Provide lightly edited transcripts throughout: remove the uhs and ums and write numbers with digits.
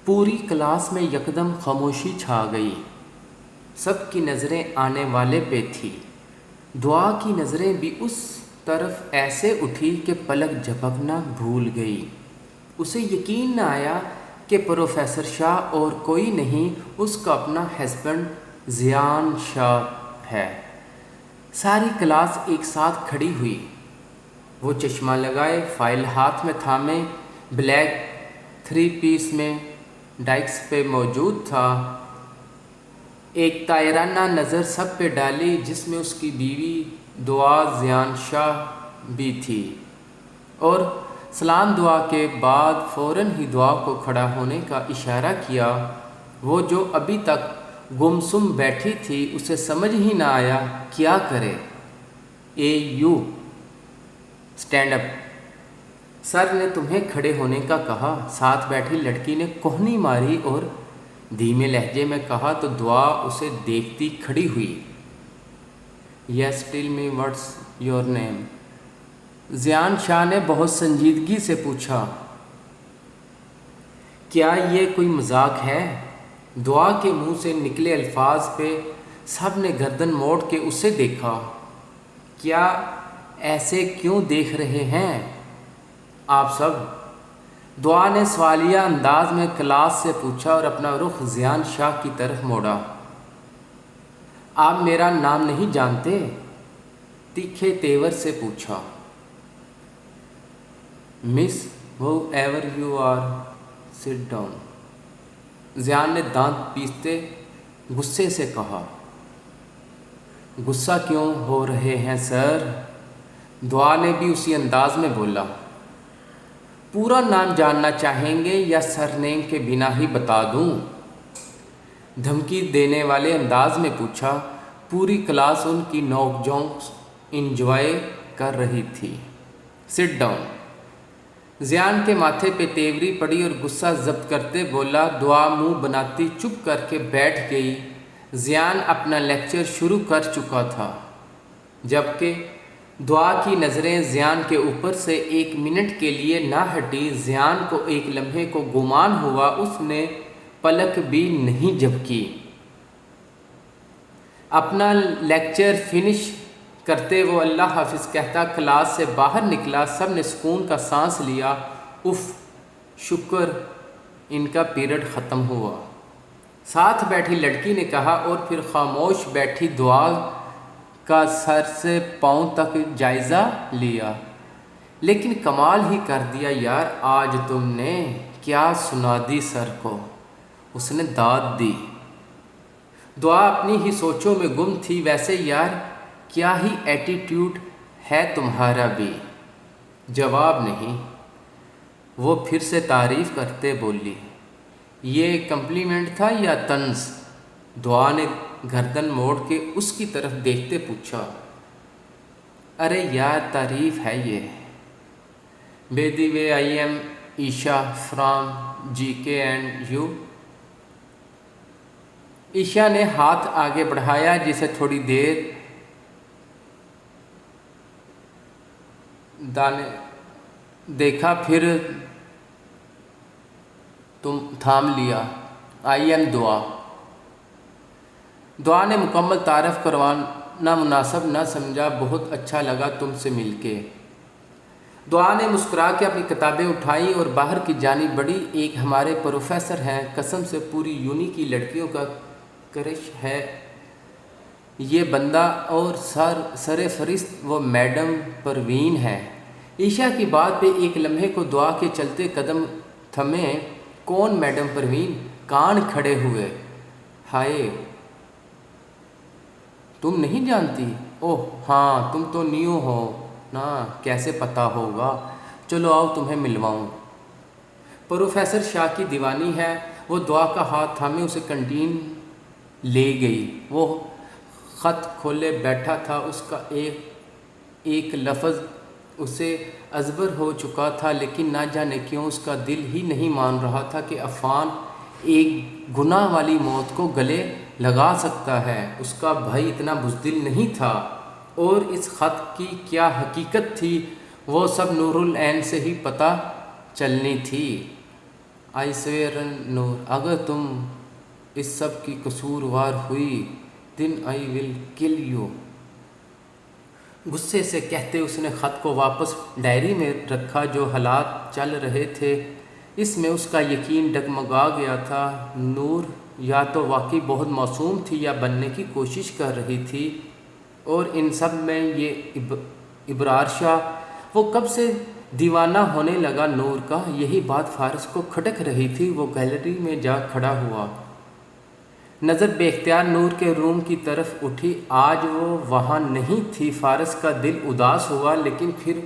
پوری کلاس میں یکدم خاموشی چھا گئی۔ سب کی نظریں آنے والے پہ تھی۔ دعا کی نظریں بھی اس طرف ایسے اٹھی کہ پلک جھپکنا بھول گئی۔ اسے یقین نہ آیا کہ پروفیسر شاہ اور کوئی نہیں، اس کا اپنا ہسبینڈ زیان شاہ ہے۔ ساری کلاس ایک ساتھ کھڑی ہوئی۔ وہ چشمہ لگائے، فائل ہاتھ میں تھامے، بلیک 3 پیس میں ڈیسک پہ موجود تھا۔ ایک طائرانہ نظر سب پہ ڈالی، جس میں اس کی بیوی دعا زیان شاہ بھی تھی، اور سلام دعا کے بعد فوراً ہی دعا کو کھڑا ہونے کا اشارہ کیا۔ وہ جو ابھی تک گمسم بیٹھی تھی، اسے سمجھ ہی نہ آیا کیا کرے۔ یو اسٹینڈ اپ، سر نے تمہیں کھڑے ہونے کا کہا۔ ساتھ بیٹھی لڑکی نے کوہنی ماری اور دھیمے لہجے میں کہا تو دعا اسے دیکھتی کھڑی ہوئی۔ Yes tell me what's your name, Zayan Shah نے بہت سنجیدگی سے پوچھا۔ کیا یہ کوئی مذاق ہے؟ دعا کے منہ سے نکلے الفاظ پہ سب نے گردن موڑ کے اسے دیکھا۔ کیا ایسے کیوں دیکھ رہے ہیں آپ سب؟ دعا نے سوالیہ انداز میں کلاس سے پوچھا اور اپنا رخ زیان شاہ کی طرف موڑا۔ آپ میرا نام نہیں جانتے؟ تیکھے تیور سے پوچھا۔ Miss whoever you are, sit down, Zayan نے دانت پیستے غصے سے کہا۔ غصہ کیوں ہو رہے ہیں سر؟ دعا نے بھی اسی انداز میں بولا۔ پورا نام جاننا چاہیں گے یا سر نیم کے بنا ہی بتا دوں؟ دھمکی دینے والے انداز میں پوچھا۔ پوری کلاس ان کی نوک جھونک انجوائے کر رہی تھی۔ سٹ ڈاؤن، زیان کے ماتھے پہ تیوری پڑی اور غصہ ضبط کرتے بولا۔ دعا منہ بناتی چپ کر کے بیٹھ گئی۔ زیان اپنا لیکچر شروع کر چکا تھا، جبکہ دعا کی نظریں زیان کے اوپر سے 1 منٹ کے لیے نہ ہٹی۔ زیان کو ایک لمحے کو گمان ہوا، اس نے پلک بھی نہیں جھپکی۔ اپنا لیکچر فنش کرتے وہ اللہ حافظ کہتا کلاس سے باہر نکلا۔ سب نے سکون کا سانس لیا۔ اف، شکر ان کا پیریڈ ختم ہوا، ساتھ بیٹھی لڑکی نے کہا، اور پھر خاموش بیٹھی دعا کا سر سے پاؤں تک جائزہ لیا۔ لیکن کمال ہی کر دیا یار، آج تم نے کیا سنا دی سر کو، اس نے داد دی۔ دعا اپنی ہی سوچوں میں گم تھی۔ ویسے یار کیا ہی ایٹیٹیوڈ ہے تمہارا بھی؟ جواب نہیں۔ وہ پھر سے تعریف کرتے بولی۔ یہ کمپلیمنٹ تھا یا طنز؟ دعا نے گردن موڑ کے اس کی طرف دیکھتے پوچھا۔ ارے یار تعریف ہے یہ۔ بے دی وے آئی ایم عائشہ فرام جی کے اینڈ یو؟ عائشہ نے ہاتھ آگے بڑھایا، جسے تھوڑی دیر دیکھا، پھر تھام لیا۔ آئی ایم دعا۔ دعا نے مکمل تعارف کروانا مناسب نہ سمجھا۔ بہت اچھا لگا تم سے مل کے۔ دعا نے مسکرا کے اپنی کتابیں اٹھائیں اور باہر کی جانب بڑھی۔ ایک ہمارے پروفیسر ہیں، قسم سے پوری یونی کی لڑکیوں کا کرش ہے یہ بندہ، اور سر فہرست وہ میڈم پروین ہے۔ عائشہ کی بات پہ ایک لمحے کو دعا کے چلتے قدم تھمے۔ کون میڈم پروین؟ کان کھڑے ہوئے۔ ہائے، تم نہیں جانتی؟ اوہ ہاں، تم تو نیو ہو نا، کیسے پتہ ہوگا؟ چلو آؤ تمہیں ملواؤں۔ پروفیسر شاہ کی دیوانی ہے۔ وہ دعا کا ہاتھ تھامے اسے کنٹین لے گئی۔ وہ خط کھولے بیٹھا تھا، اس کا ایک لفظ اسے ازبر ہو چکا تھا، لیکن نہ جانے کیوں اس کا دل ہی نہیں مان رہا تھا کہ عفان ایک گناہ والی موت کو گلے لگا سکتا ہے۔ اس کا بھائی اتنا بزدل نہیں تھا، اور اس خط کی کیا حقیقت تھی وہ سب نور العین سے ہی پتہ چلنی تھی۔ آئی سویئر نور اگر تم اس سب کی قصوروار ہوئی دن آئی ول کل یو۔ غصے سے کہتے اس نے خط کو واپس ڈائری میں رکھا۔ جو حالات چل رہے تھے اس میں اس کا یقین ڈگمگا گیا تھا۔ نور یا تو واقعی بہت معصوم تھی یا بننے کی کوشش کر رہی تھی، اور ان سب میں یہ ابرار شاہ، وہ کب سے دیوانہ ہونے لگا نور کا؟ یہی بات فارس کو کھٹک رہی تھی۔ وہ گیلری میں جا کھڑا ہوا، نظر بے اختیار نور کے روم کی طرف اٹھی۔ آج وہ وہاں نہیں تھی۔ فارس کا دل اداس ہوا، لیکن پھر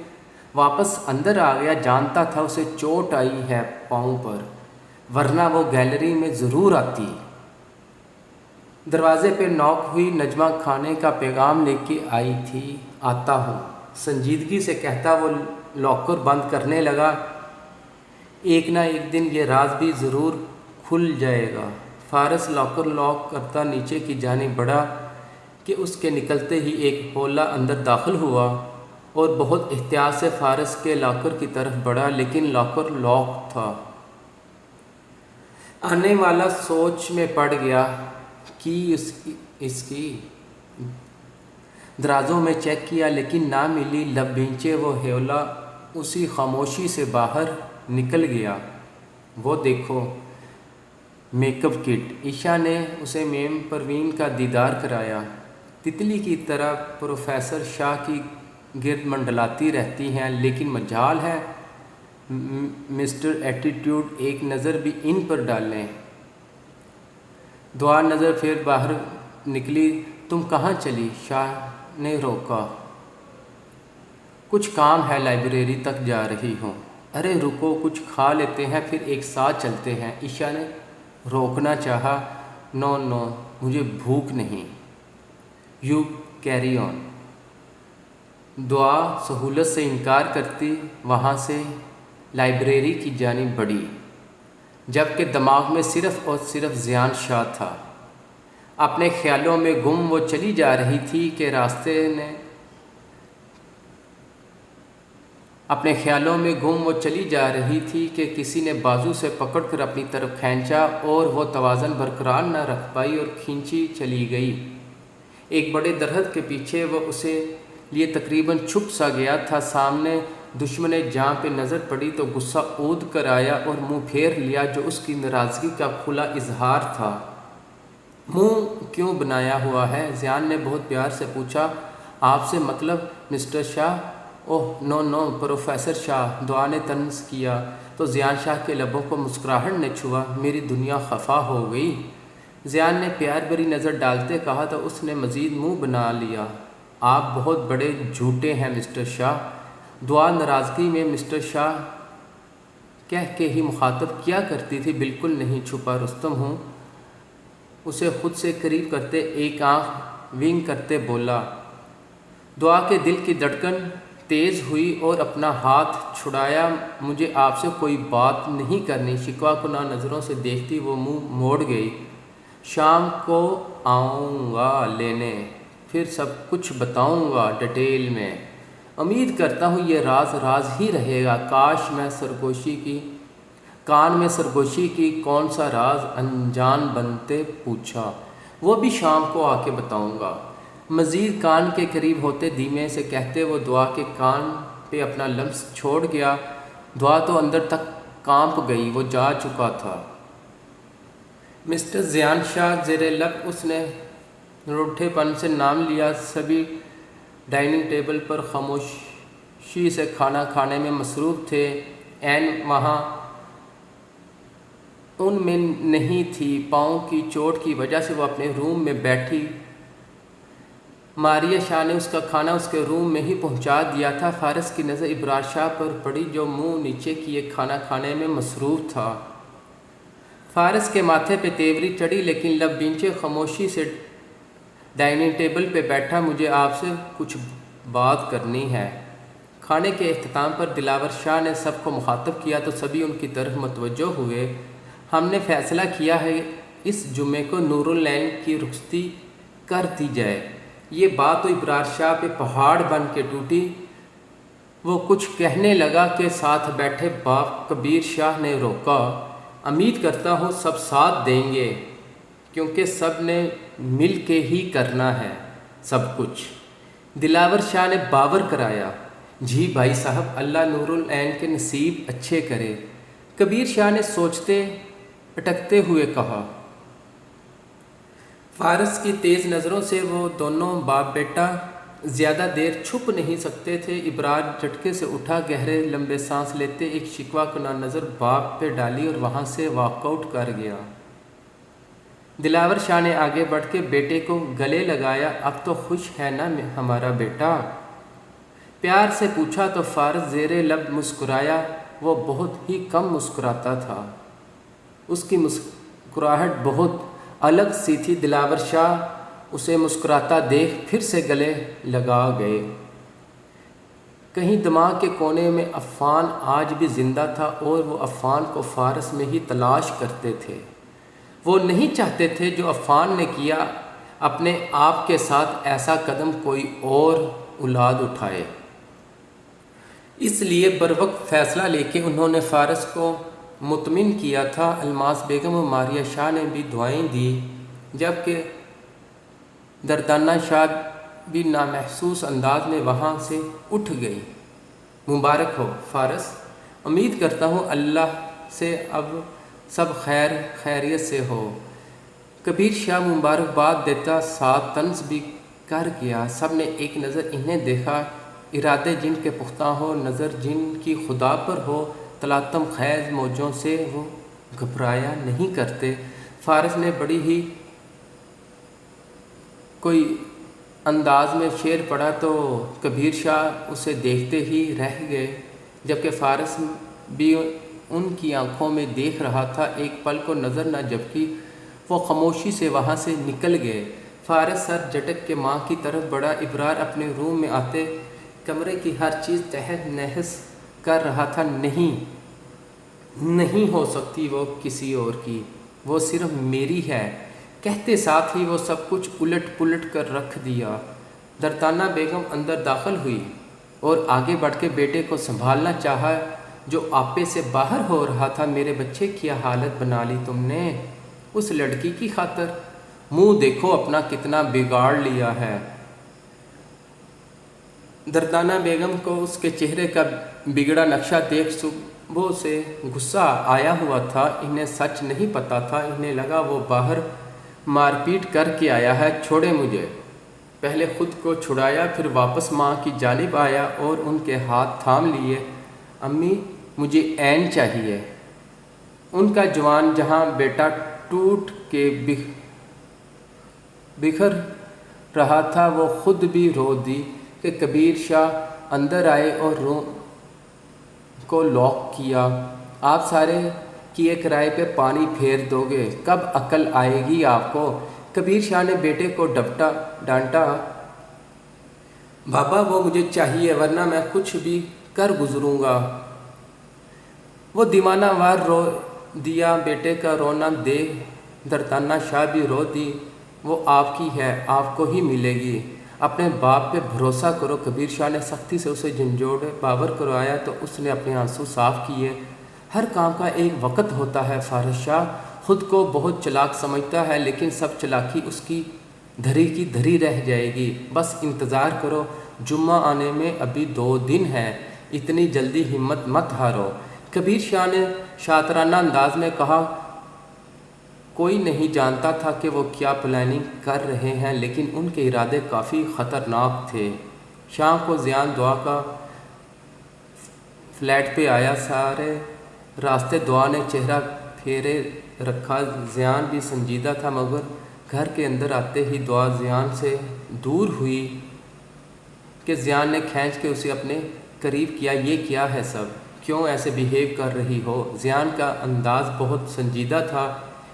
واپس اندر آ گیا۔ جانتا تھا اسے چوٹ آئی ہے پاؤں پر، ورنہ وہ گیلری میں ضرور آتی۔ دروازے پہ نوک ہوئی۔ نجمہ کھانے کا پیغام لے کے آئی تھی۔ آتا ہوں، سنجیدگی سے کہتا وہ لاکر بند کرنے لگا۔ ایک نہ ایک دن یہ راز بھی ضرور کھل جائے گا۔ فارس لاکر لاک کرتا نیچے کی جانب بڑھا کہ اس کے نکلتے ہی ایک ہولہ اندر داخل ہوا اور بہت احتیاط سے فارس کے لاکر کی طرف بڑھا، لیکن لاکر لاک تھا۔ آنے والا سوچ میں پڑ گیا۔ کی اس کی درازوں میں چیک کیا لیکن نہ ملی۔ لب بھینچے وہ ہولہ اسی خاموشی سے باہر نکل گیا۔ وہ دیکھو، میک اپ کٹ۔ عشاء نے اسے میم پروین کا دیدار کرایا۔ تتلی کی طرح پروفیسر شاہ کی گرد منڈلاتی رہتی ہیں، لیکن مجال ہے مسٹر ایٹیٹیوڈ ایک نظر بھی ان پر ڈالیں۔ دعا نظر پھر باہر نکلی۔ تم کہاں چلی؟ شاہ نے روکا۔ کچھ کام ہے، لائبریری تک جا رہی ہوں۔ ارے رکو، کچھ کھا لیتے ہیں پھر ایک ساتھ چلتے ہیں۔ عشاء نے روکنا چاہا۔ نو نو، مجھے بھوک نہیں۔ You carry on. دعا سہولت سے انکار کرتی وہاں سے لائبریری کی جانب بڑھی، جبکہ دماغ میں صرف اور صرف زیان شاہ تھا۔ اپنے خیالوں میں گم وہ چلی جا رہی تھی کہ کسی نے بازو سے پکڑ کر اپنی طرف کھینچا اور وہ توازن برقرار نہ رکھ پائی اور کھینچی چلی گئی۔ ایک بڑے درخت کے پیچھے وہ اسے لیے تقریباً چھپ سا گیا تھا۔ سامنے دشمن جاں پہ نظر پڑی تو غصہ اود کر آیا اور منہ پھیر لیا، جو اس کی ناراضگی کا کھلا اظہار تھا۔ منہ کیوں بنایا ہوا ہے؟ زیان نے بہت پیار سے پوچھا۔ آپ سے مطلب مسٹر شاہ؟ اوہ نو نو پروفیسر شاہ، دعا نے طنز کیا تو زیان شاہ کے لبوں کو مسکراہٹ نے چھوا۔ میری دنیا خفا ہو گئی، زیان نے پیار بھری نظر ڈالتے کہا تو اس نے مزید منہ بنا لیا۔ آپ بہت بڑے جھوٹے ہیں مسٹر شاہ۔ دعا ناراضگی میں مسٹر شاہ کہہ کے ہی مخاطب کیا کرتی تھی۔ بالکل نہیں، چھپا رستم ہوں۔ اسے خود سے قریب کرتے ایک آنکھ ونگ کرتے بولا۔ دعا کے دل کی دھڑکن تیز ہوئی اور اپنا ہاتھ چھڑایا۔ مجھے آپ سے کوئی بات نہیں کرنی۔ شکوہ کناں نظروں سے دیکھتی وہ منہ موڑ گئی۔ شام کو آؤں گا لینے، پھر سب کچھ بتاؤں گا ڈیٹیل میں۔ امید کرتا ہوں یہ راز راز ہی رہے گا۔ کان میں سرگوشی کی کون سا راز؟ انجان بنتے پوچھا۔ وہ بھی شام کو آ کے بتاؤں گا۔ مزید کان کے قریب ہوتے دھیمے سے کہتے وہ دعا کے کان پہ اپنا لمس چھوڑ گیا۔ دعا تو اندر تک کانپ گئی، وہ جا چکا تھا۔ مسٹر زیان شاہ، زیر لب اس نے روٹھے پن سے نام لیا۔ سبھی ڈائننگ ٹیبل پر خاموشی سے کھانا کھانے میں مصروف تھے۔ عین وہاں ان میں نہیں تھی۔ پاؤں کی چوٹ کی وجہ سے وہ اپنے روم میں بیٹھی۔ ماریہ شاہ نے اس کا کھانا اس کے روم میں ہی پہنچا دیا تھا۔ فارس کی نظر ابرار شاہ پر پڑی، جو منہ نیچے کیے کھانا کھانے میں مصروف تھا۔ فارس کے ماتھے پہ تیوری چڑھی، لیکن لب بینچے خاموشی سے ڈائننگ ٹیبل پہ بیٹھا۔ مجھے آپ سے کچھ بات کرنی ہے۔ کھانے کے اختتام پر دلاور شاہ نے سب کو مخاطب کیا تو سبھی ان کی طرف متوجہ ہوئے۔ ہم نے فیصلہ کیا ہے اس جمعے کو نور العین کی رخصتی کر دی جائے۔ یہ بات تو ابرار شاہ پہ پہاڑ بن کے ٹوٹی۔ وہ کچھ کہنے لگا کہ ساتھ بیٹھے باپ کبیر شاہ نے روکا۔ امید کرتا ہوں سب ساتھ دیں گے کیونکہ سب نے مل کے ہی کرنا ہے سب کچھ۔ دلاور شاہ نے باور کرایا، جی بھائی صاحب، اللہ نور العین کے نصیب اچھے کرے۔ کبیر شاہ نے سوچتے اٹکتے ہوئے کہا۔ فارس کی تیز نظروں سے وہ دونوں باپ بیٹا زیادہ دیر چھپ نہیں سکتے تھے۔ ابرار جھٹکے سے اٹھا، گہرے لمبے سانس لیتے ایک شکوہ کناں نظر باپ پہ ڈالی اور وہاں سے واک آؤٹ کر گیا۔ دلاور شاہ نے آگے بڑھ کے بیٹے کو گلے لگایا، اب تو خوش ہے نا ہمارا بیٹا؟ پیار سے پوچھا تو فارس زیر لب مسکرایا۔ وہ بہت ہی کم مسکراتا تھا، اس کی مسکراہٹ بہت الگ سی تھی۔ دلاور شاہ اسے مسکراتا دیکھ پھر سے گلے لگا گئے۔ کہیں دماغ کے کونے میں عفان آج بھی زندہ تھا اور وہ عفان کو فارس میں ہی تلاش کرتے تھے۔ وہ نہیں چاہتے تھے جو عفان نے کیا اپنے آپ کے ساتھ ایسا قدم کوئی اور اولاد اٹھائے۔ اس لیے بروقت فیصلہ لے کے انہوں نے فارس کو مطمئن کیا تھا۔ الماس بیگم و ماریہ شاہ نے بھی دعائیں دی، جبکہ دردانہ شاہ بھی نامحسوس انداز میں وہاں سے اٹھ گئی۔ مبارک ہو فارس، امید کرتا ہوں اللہ سے اب سب خیر خیریت سے ہو۔ کبیر شاہ مبارکباد دیتا ساتھ طنز بھی کر گیا۔ سب نے ایک نظر انہیں دیکھا، ارادے جن کے پختہ ہو، نظر جن کی خدا پر ہو، تلاطم خیز موجوں سے وہ گھبرایا نہیں کرتے۔ فارس نے بڑی ہی کوئی انداز میں شعر پڑھا تو کبیر شاہ اسے دیکھتے ہی رہ گئے، جبکہ فارس بھی ان کی آنکھوں میں دیکھ رہا تھا۔ ایک پل کو نظر نہ جھپکی، وہ خاموشی سے وہاں سے نکل گئے۔ فارس سر جھٹک کے ماں کی طرف بڑھا۔ ابرار اپنے روم میں آتے کمرے کی ہر چیز تہس نہس کر رہا تھا۔ نہیں ہو سکتی وہ کسی اور کی، وہ صرف میری ہے، کہتے ساتھ ہی وہ سب کچھ الٹ پلٹ کر رکھ دیا۔ دردانہ بیگم اندر داخل ہوئی اور آگے بڑھ کے بیٹے کو سنبھالنا چاہا جو آپے سے باہر ہو رہا تھا۔ میرے بچے کیا حالت بنا لی تم نے اس لڑکی کی خاطر؟ منہ دیکھو اپنا کتنا بگاڑ لیا ہے۔ دردانہ بیگم کو اس کے چہرے کا بگڑا نقشہ دیکھ صبح سے غصہ آیا ہوا تھا۔ انہیں سچ نہیں پتا تھا، انہیں لگا وہ باہر مار پیٹ کر کے آیا ہے۔ چھوڑے مجھے، پہلے خود کو چھڑایا، پھر واپس ماں کی جانب آیا اور ان کے ہاتھ تھام لیے۔ امی مجھے عین چاہیے۔ ان کا جوان جہاں بیٹا ٹوٹ کے بکھر رہا تھا، وہ خود بھی رو دی کہ کبیر شاہ اندر آئے اور روم کو لاک کیا۔ آپ سارے کیے کرائے پہ پانی پھیر دو گے، کب عقل آئے گی آپ کو؟ کبیر شاہ نے بیٹے کو ڈانٹا۔ بابا وہ مجھے چاہیے ورنہ میں کچھ بھی کر گزروں گا۔ وہ دیوانہ وار رو دیا۔ بیٹے کا رونا دیکھ دردانہ شاہ بھی رو دی۔ وہ آپ کی ہے، آپ کو ہی ملے گی، اپنے باپ پہ بھروسہ کرو۔ کبیر شاہ نے سختی سے اسے جھنجھوڑے باور کروایا تو اس نے اپنے آنسو صاف کیے۔ ہر کام کا ایک وقت ہوتا ہے۔ فارس شاہ خود کو بہت چلاک سمجھتا ہے، لیکن سب چلاکی اس کی دھری کی دھری رہ جائے گی۔ بس انتظار کرو، جمعہ آنے میں ابھی 2 دن ہے، اتنی جلدی ہمت مت ہارو۔ کبیر شاہ نے شاطرانہ انداز میں کہا۔ کوئی نہیں جانتا تھا کہ وہ کیا پلاننگ کر رہے ہیں، لیکن ان کے ارادے کافی خطرناک تھے۔ شام کو زیان دعا کا فلیٹ پہ آیا۔ سارے راستے دعا نے چہرہ پھیرے رکھا۔ زیان بھی سنجیدہ تھا، مگر گھر کے اندر آتے ہی دعا زیان سے دور ہوئی کہ زیان نے کھینچ کے اسے اپنے قریب کیا۔ یہ کیا ہے سب؟ کیوں ایسے بیہیو کر رہی ہو؟ زیان کا انداز بہت سنجیدہ تھا۔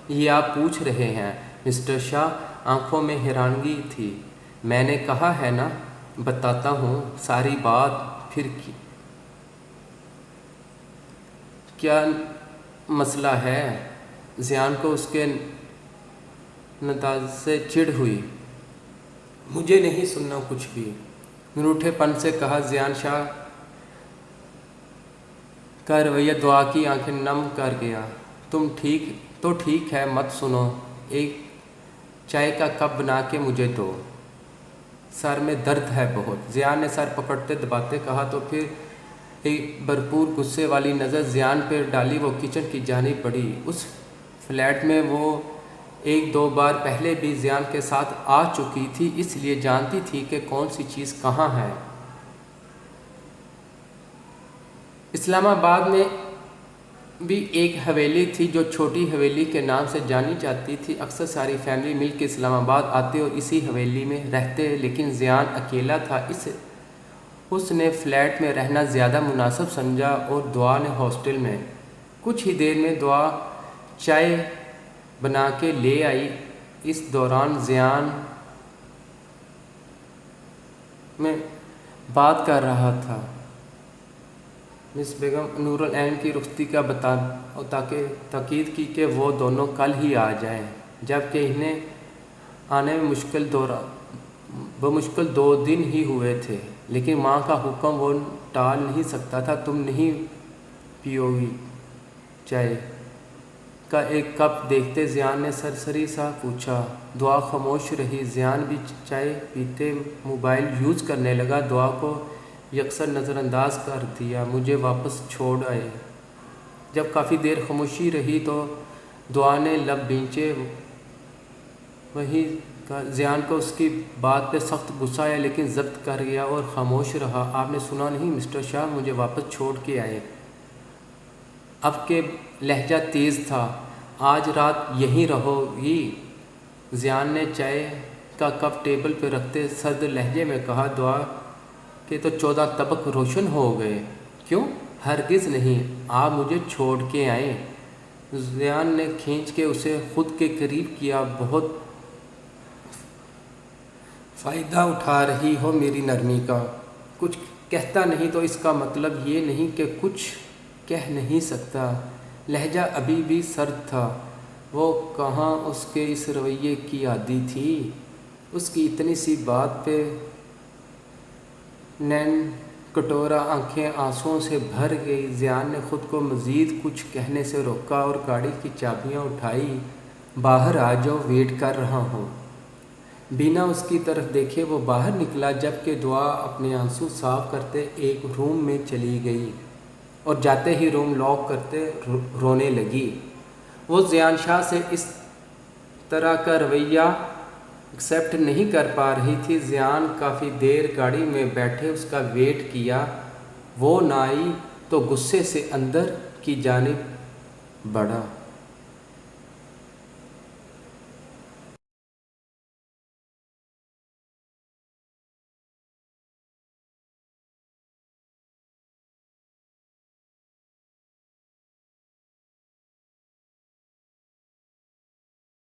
یہ آپ پوچھ رہے ہیں مسٹر شاہ؟ آنکھوں میں حیرانگی تھی۔ میں نے کہا ہے نا، بتاتا ہوں ساری بات۔ پھر کیا مسئلہ ہے؟ زیان کو اس کے انداز سے چڑ ہوئی۔ مجھے نہیں سننا کچھ بھی، روٹھے پن سے کہا زیان۔ شاہ کا رویہ دعا کی آنکھیں نم کر گیا۔ تم ٹھیک ہے، مت سنو، ایک چائے کا کپ بنا کے مجھے دو، سر میں درد ہے بہت۔ زیان نے سر پکڑتے دباتے کہا تو پھر ایک بھرپور غصے والی نظر زیان پہ ڈالی۔ وہ کچن کی جانب بڑھی۔ اس فلیٹ میں وہ ایک دو بار پہلے بھی زیان کے ساتھ آ چکی تھی، اس لیے جانتی تھی کہ کون سی چیز کہاں ہے۔ اسلام آباد میں بھی ایک حویلی تھی جو چھوٹی حویلی کے نام سے جانی جاتی تھی۔ اکثر ساری فیملی مل کے اسلام آباد آتے اور اسی حویلی میں رہتے، لیکن زیان اکیلا تھا، اس نے فلیٹ میں رہنا زیادہ مناسب سمجھا اور دعا نے ہاسٹل میں۔ کچھ ہی دیر میں دعا چائے بنا کے لے آئی۔ اس دوران زیان میں بات کر رہا تھا۔ مس بیگم نور العین کی رخصتی کا تاکید کی کہ وہ دونوں کل ہی آ جائیں، جبکہ انہیں آنے میں بمشکل 2 دن ہی ہوئے تھے، لیکن ماں کا حکم وہ ٹال نہیں سکتا تھا۔ تم نہیں پیو گی چائے کا ایک کپ دیکھتے زیان نے سرسری سا پوچھا۔ دعا خاموش رہی۔ زیان بھی چائے پیتے موبائل یوز کرنے لگا۔ دعا کو یکسر نظر انداز کر دیا۔ مجھے واپس چھوڑ آئے۔ جب کافی دیر خاموشی رہی تو دعا نے لب بھینچے وہی کہا۔ زیان کو اس کی بات پہ سخت غصہ آیا، لیکن ضبط کر گیا اور خاموش رہا۔ آپ نے سنا نہیں مسٹر شاہ، مجھے واپس چھوڑ کے آئے۔ اب کہ لہجہ تیز تھا۔ آج رات یہیں رہو گی؟ زیان نے چائے کا کپ ٹیبل پہ رکھتے سرد لہجے میں کہا۔ دعا کے تو 14 طبق روشن ہو گئے۔ کیوں؟ ہرگز نہیں، آپ مجھے چھوڑ کے آئیں۔ زیان نے کھینچ کے اسے خود کے قریب کیا۔ بہت فائدہ اٹھا رہی ہو میری نرمی کا۔ کچھ کہتا نہیں تو اس کا مطلب یہ نہیں کہ کچھ کہہ نہیں سکتا۔ لہجہ ابھی بھی سرد تھا۔ وہ کہاں اس کے اس رویے کی عادی تھی؟ اس کی اتنی سی بات پہ نین کٹورا آنکھیں آنسوؤں سے بھر گئی۔ زیان نے خود کو مزید کچھ کہنے سے روکا اور گاڑی کی چابیاں اٹھائی۔ باہر آ جاؤ، ویٹ کر رہا ہوں۔ بنا اس کی طرف دیکھے وہ باہر نکلا، جبکہ دعا اپنے آنسو صاف کرتے ایک روم میں چلی گئی اور جاتے ہی روم لاک کرتے رونے لگی۔ وہ زیان شاہ سے اس طرح کا رویہ ایکسیپٹ نہیں کر پا رہی تھی۔ زیان کافی دیر گاڑی میں بیٹھے اس کا ویٹ کیا۔ وہ نہ آئی تو غصے سے اندر کی جانب بڑھا۔